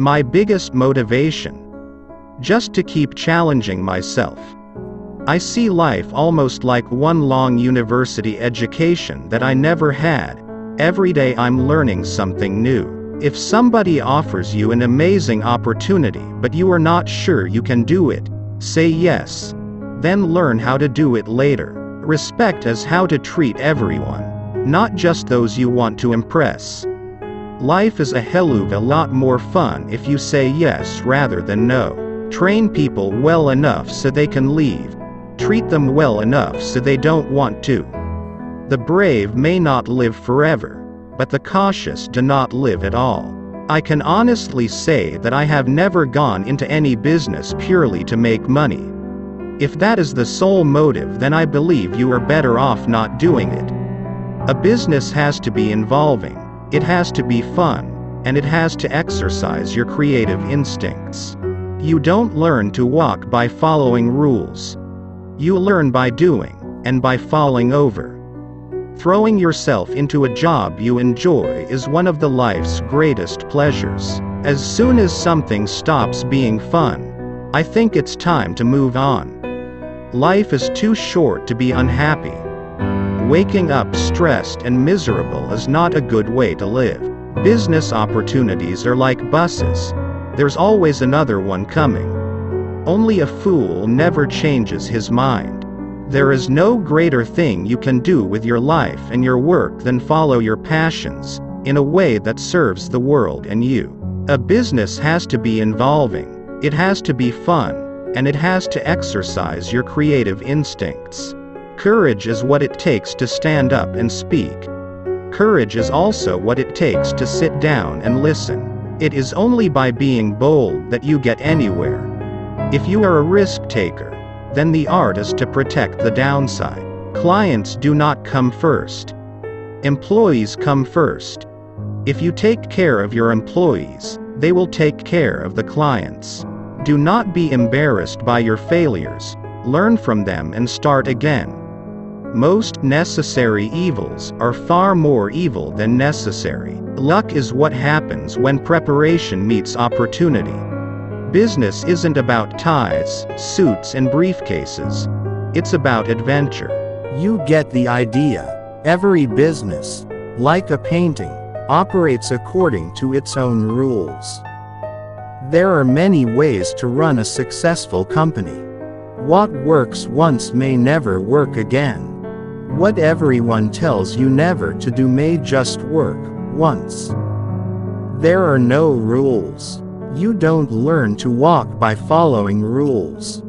My biggest motivation? Just to keep challenging myself. I see life almost like one long university education that I never had. Every day I'm learning something new. If somebody offers you an amazing opportunity but you are not sure you can do it, say yes. Then learn how to do it later. Respect is how to treat everyone, not just those you want to impress. Life is a hell of a lot more fun if you say yes rather than no. Train people well enough so they can leave. Treat them well enough so they don't want to. The brave may not live forever, but the cautious do not live at all. I can honestly say that I have never gone into any business purely to make money. If that is the sole motive, then I believe you are better off not doing it. A business has to be involving, it has to be fun, and it has to exercise your creative instincts. You don't learn to walk by following rules. You learn by doing, and by falling over. Throwing yourself into a job you enjoy is one of the life's greatest pleasures. As soon as something stops being fun, I think it's time to move on. Life is too short to be unhappy. Waking up stressed and miserable is not a good way to live. Business opportunities are like buses. There's always another one coming. Only a fool never changes his mind. There is no greater thing you can do with your life and your work than follow your passions, in a way that serves the world and you. A business has to be involving, it has to be fun, and it has to exercise your creative instincts. Courage is what it takes to stand up and speak. Courage is also what it takes to sit down and listen. It is only by being bold that you get anywhere. If you are a risk taker, then the art is to protect the downside. Clients do not come first. Employees come first. If you take care of your employees, they will take care of the clients. Do not be embarrassed by your failures. Learn from them and start again. Most necessary evils are far more evil than necessary. Luck is what happens when preparation meets opportunity. Business isn't about ties, suits and briefcases. It's about adventure. You get the idea. Every business, like a painting, operates according to its own rules. There are many ways to run a successful company. What works once may never work again. What everyone tells you never to do may just work once. There are no rules. You don't learn to walk by following rules.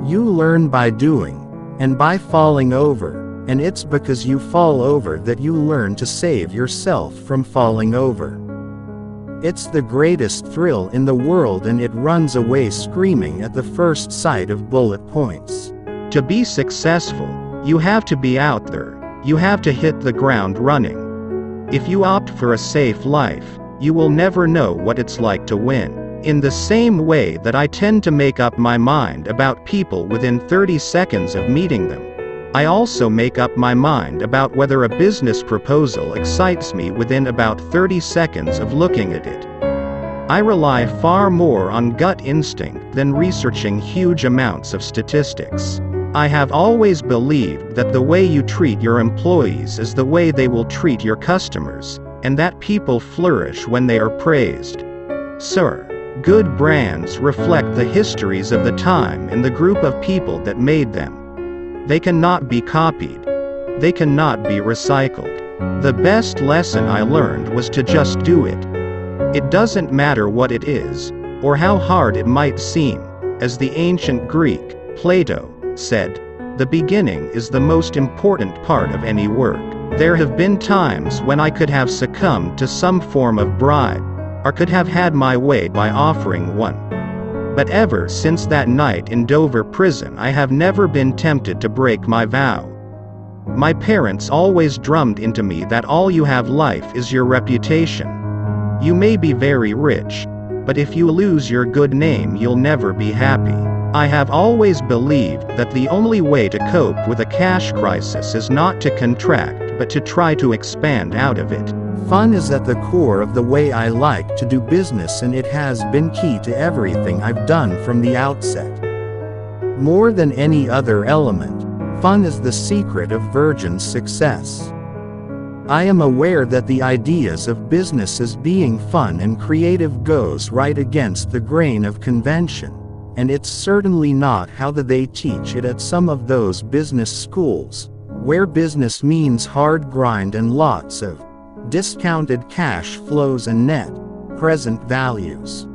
You learn by doing, and by falling over, and it's because you fall over that you learn to save yourself from falling over. It's the greatest thrill in the world, and it runs away screaming at the first sight of bullet points. To be successful, you have to be out there. You have to hit the ground running. If you opt for a safe life, you will never know what it's like to win. In the same way that I tend to make up my mind about people within 30 seconds of meeting them, I also make up my mind about whether a business proposal excites me within about 30 seconds of looking at it. I rely far more on gut instinct than researching huge amounts of statistics. I have always believed that the way you treat your employees is the way they will treat your customers, and that people flourish when they are praised. Sir, good brands reflect the histories of the time and the group of people that made them. They cannot be copied. They cannot be recycled. The best lesson I learned was to just do it. It doesn't matter what it is, or how hard it might seem. As the ancient Greek, Plato, said, the beginning is the most important part of any work. There have been times when I could have succumbed to some form of bribe, or could have had my way by offering one. But ever since that night in Dover prison, I have never been tempted to break my vow. My parents always drummed into me that all you have life is your reputation. You may be very rich, but if you lose your good name you'll never be happy. I have always believed that the only way to cope with a cash crisis is not to contract but to try to expand out of it. Fun is at the core of the way I like to do business, and it has been key to everything I've done from the outset. More than any other element, fun is the secret of Virgin's success. I am aware that the ideas of business as being fun and creative goes right against the grain of convention, and it's certainly not how they teach it at some of those business schools, where business means hard grind and lots of discounted cash flows and net present values.